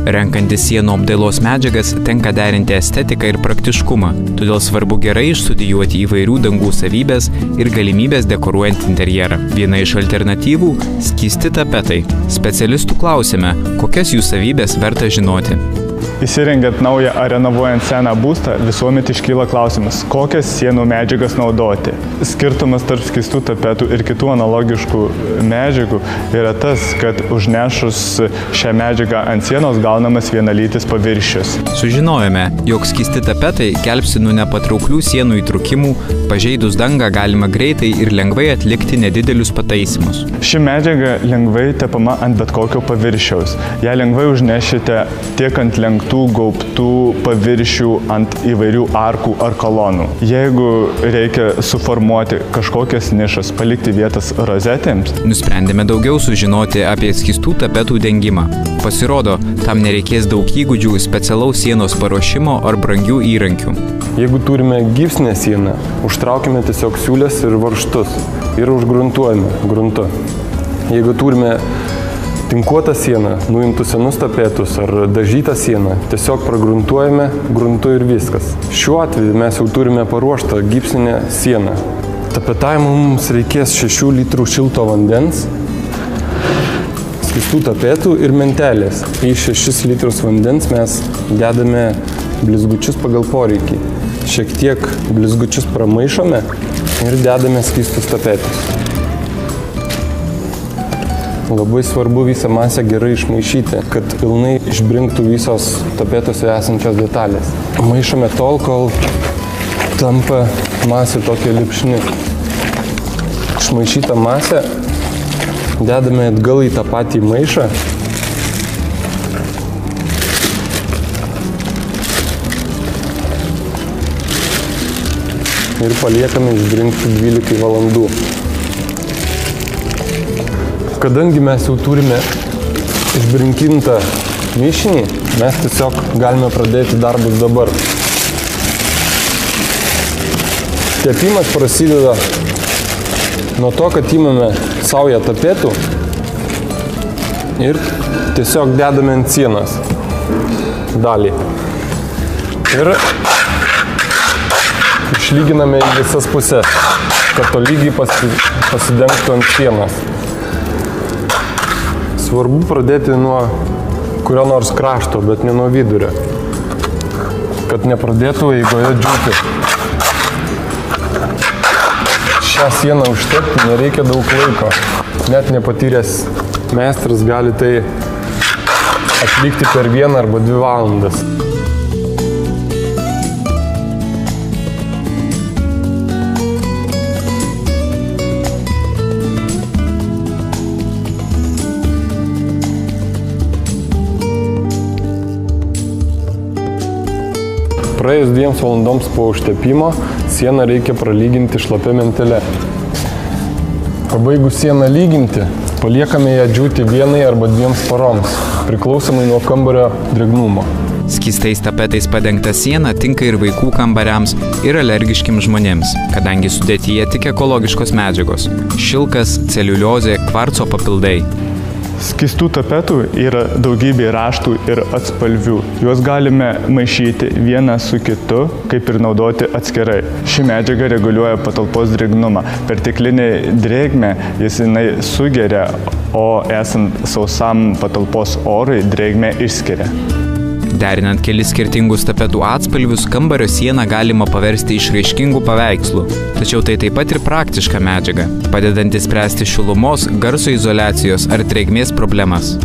Renkantis sienų apdailos medžiagas tenka derinti estetiką ir praktiškumą, todėl svarbu gerai išstudijuoti įvairių dangų savybės ir galimybės dekoruojant interjerą. Viena iš alternatyvų – skysti tapetai. Specialistų klausėme, kokias jų savybės verta žinoti. Įsirengiant naują ar renovuojant seną būstą, visuomet iškyla klausimas, kokias sienų medžiagas naudoti. Skirtumas tarp skystų tapetų ir kitų analogiškų medžiagų yra tas, kad užnešus šią medžiagą ant sienos gaunamas vienalytis paviršius. Sužinojome, jog skysti tapetai gelbsti nuo nepatrauklių sienų įtrūkimų, pažeidus dangą galima greitai ir lengvai atlikti nedidelius pataisymus. Ši medžiaga lengvai tepama ant bet kokio paviršiaus. Ją lengvai užnešite tiek ant lenktų, gaubtų paviršių, ant įvairių arkų ar kolonų. Jeigu reikia suformuoti kažkokias nišas, palikti vietas rozetėms, nusprendėme daugiau sužinoti apie skystų tapetų dengimą. Pasirodo, tam nereikės daug įgūdžių, specialaus sienos paruošimo ar brangių įrankių. Jeigu turime gipsinę sieną, užtraukime tiesiog siūlės ir varžtus ir užgruntuojame gruntu. Jeigu turime tinkuotą sieną, nuimtus senus tapetus ar dažytą sieną, tiesiog pragruntuojame gruntu ir viskas. Šiuo atveju mes jau turime paruoštą gipsinę sieną. Tapetavimui mums reikės 6 litrų šilto vandens, skystų tapetų ir mentelės. Į 6 litrus vandens mes dedame blizgučius pagal poreikį. Šiek tiek blizgučius pramaišome ir dedame skystus tapetus. Labai svarbu visą masę gerai išmaišyti, kad pilnai išbrinktų visos tapetuose esančios detalės. Maišome tol, kol tampa masė tokia lipšni. Išmaišytą masę dedame atgal į tą patį maišą. Ir paliekame išbrinkti 12 valandų. Kadangi mes jau turime išbrinkintą mišinį, mes tiesiog galime pradėti darbus dabar. Tepimas prasideda nuo to, kad imame saują tapetų ir tiesiog dedame ant sienos dalį. Ir išlyginame į visas pusės, kad tolygiai pasidengtų ant sienos. Svarbu pradėti nuo kurio nors krašto, bet ne nuo vidurio, kad nepradėtų eigoje džiūti. Šią sieną užtepti nereikia daug laiko. Net nepatyręs meistras gali tai atlikti per 1 arba 2 valandas. Praėjus 2 valandoms po užtepimo, sieną reikia pralyginti šlapia mentele. Pabaigus sieną lyginti, paliekame ją džiūti 1 arba 2 paroms, priklausomai nuo kambario drėgnumo. Skystais tapetais padengta siena tinka ir vaikų kambariams, ir alergiškiams žmonėms, kadangi sudėtyje tik ekologiškos medžiagos – šilkas, celiuliozė, kvarco papildai. Skystų tapetų yra daugybė raštų ir atspalvių. Juos galime maišyti vieną su kitu, kaip ir naudoti atskirai. Ši medžiaga reguliuoja patalpos drėgnumą. Perteklinė drėgmė jinai sugeria, o esant sausam patalpos orui drėgmę išskiria. Derinant kelis skirtingus tapetų atspalvius, kambario sieną galima paversti išraiškingų paveikslų. Tačiau tai taip pat ir praktiška medžiaga, padedanti spręsti šilumos, garso izoliacijos ar drėgmės problemas.